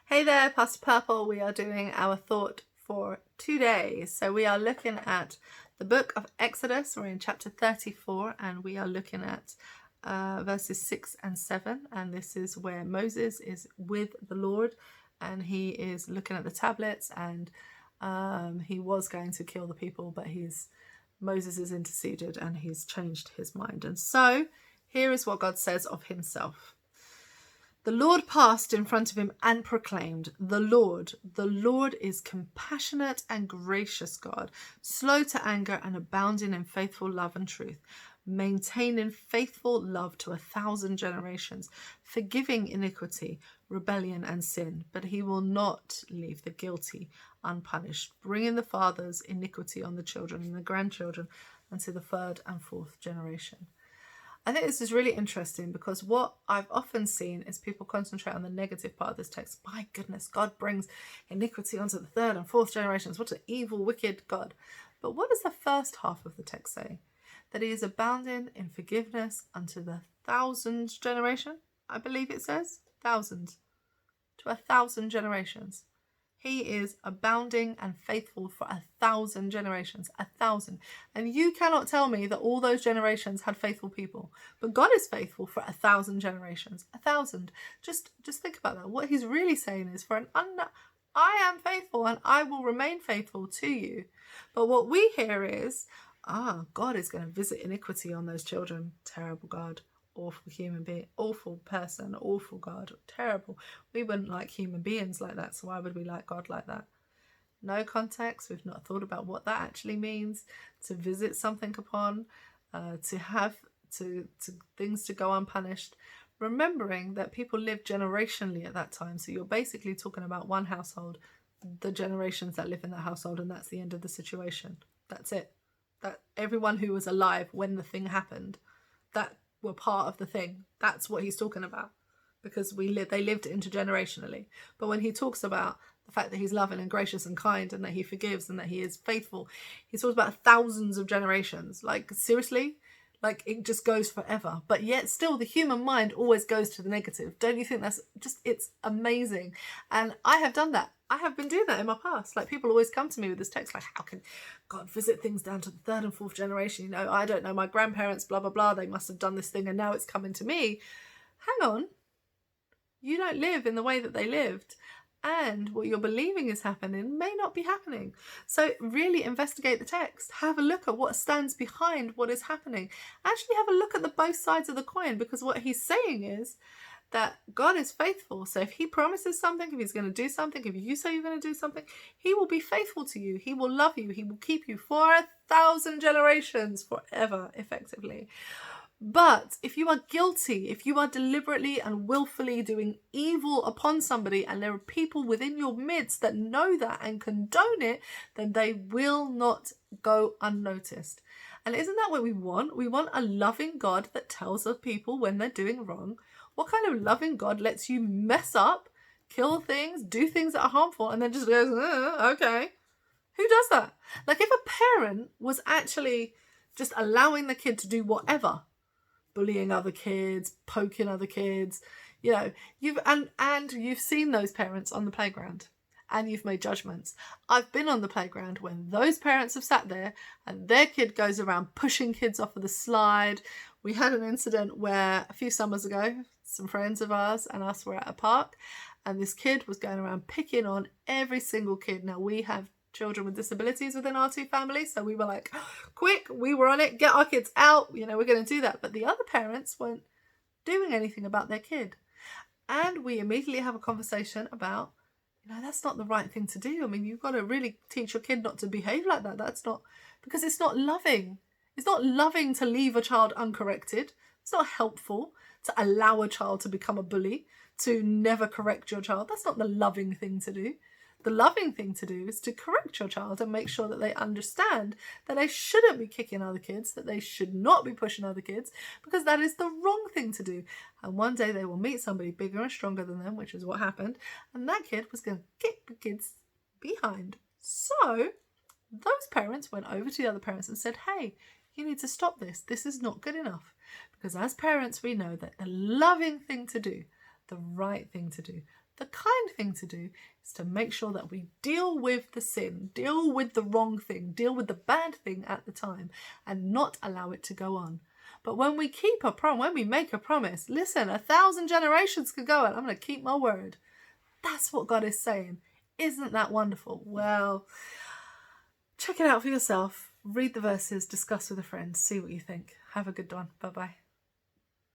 Hey there, Pastor Purple. We are doing our thought for today. So we are looking at the book of Exodus. We're in chapter 34 and we are looking at verses 6 and 7. And this is where Moses is with the Lord and he is looking at the tablets and he was going to kill the people, but Moses is interceded and he's changed his mind. And so here is what God says of himself. The Lord passed in front of him and proclaimed, the Lord is compassionate and gracious God, slow to anger and abounding in faithful love and truth, maintaining faithful love to 1,000 generations, forgiving iniquity, rebellion and sin, but he will not leave the guilty unpunished, bringing the father's iniquity on the children and the grandchildren unto the third and fourth generation. I think this is really interesting because what I've often seen is people concentrate on the negative part of this text. My goodness, God brings iniquity onto the third and fourth generations. What an evil, wicked God. But what does the first half of the text say? That he is abounding in forgiveness unto the 1,000th generation. I believe it says 1,000 to 1,000 generations. He is abounding and faithful for 1,000 generations, 1,000. And you cannot tell me that all those generations had faithful people. But God is faithful for 1,000 generations, 1,000. Just think about that. What he's really saying is I am faithful and I will remain faithful to you. But what we hear is, God is going to visit iniquity on those children. Terrible God. Awful human being, awful person, awful God, terrible. We wouldn't like human beings like that, so why would we like God like that? No context. We've not thought about what that actually means. To visit something upon, to have to things to go unpunished. Remembering that people lived generationally at that time, so you're basically talking about one household, the generations that live in that household, and that's the end of the situation. That's it. That everyone who was alive when the thing happened, that were part of the thing. That's what he's talking about, because they lived intergenerationally. But when he talks about the fact that he's loving and gracious and kind and that he forgives and that he is faithful, he talks about thousands of generations. Like, seriously? Like, it just goes forever. But yet still the human mind always goes to the negative. Don't you think that's just, it's amazing? And I have done that. I have been doing that in my past. Like, people always come to me with this text, like, how can God visit things down to the third and fourth generation? You know, I don't know, my grandparents, blah, blah, blah, they must have done this thing and now it's coming to me. Hang on. You don't live in the way that they lived. And what you're believing is happening may not be happening. So really investigate the text. Have a look at what stands behind what is happening. Actually have a look at the both sides of the coin, because what he's saying is that God is faithful. So if he promises something, if he's going to do something, if you say you're going to do something, he will be faithful to you. He will love you. He will keep you for 1,000 generations, forever, effectively. But if you are guilty, if you are deliberately and willfully doing evil upon somebody, and there are people within your midst that know that and condone it, then they will not go unnoticed. And isn't that what we want? We want a loving God that tells us people when they're doing wrong. What kind of loving God lets you mess up, kill things, do things that are harmful, and then just goes, okay? Who does that? Like, if a parent was actually just allowing the kid to do whatever, bullying other kids, poking other kids, you know, you've seen those parents on the playground and you've made judgments. I've been on the playground when those parents have sat there and their kid goes around pushing kids off of the slide. We had an incident where a few summers ago, some friends of ours and us were at a park and this kid was going around picking on every single kid. Now, we have children with disabilities within our two families, so we were like, quick, we were on it, get our kids out, you know, we're going to do that. But the other parents weren't doing anything about their kid. And we immediately have a conversation about, you know, that's not the right thing to do. I mean, you've got to really teach your kid not to behave like that. That's not, because it's not loving. It's not loving to leave a child uncorrected. It's not helpful to allow a child to become a bully, to never correct your child. That's not the loving thing to do. The loving thing to do is to correct your child and make sure that they understand that they shouldn't be kicking other kids, that they should not be pushing other kids, because that is the wrong thing to do. And one day they will meet somebody bigger and stronger than them, which is what happened, and that kid was going to kick the kids behind. So those parents went over to the other parents and said, hey, you need to stop this. This is not good enough. Because as parents, we know that the loving thing to do, the right thing to do. The kind thing to do is to make sure that we deal with the sin, deal with the wrong thing, deal with the bad thing at the time, and not allow it to go on. But when we keep a promise, when we make a promise, listen, 1,000 generations could go and I'm going to keep my word. That's what God is saying. Isn't that wonderful? Well, check it out for yourself. Read the verses, discuss with a friend, see what you think. Have a good one. Bye-bye.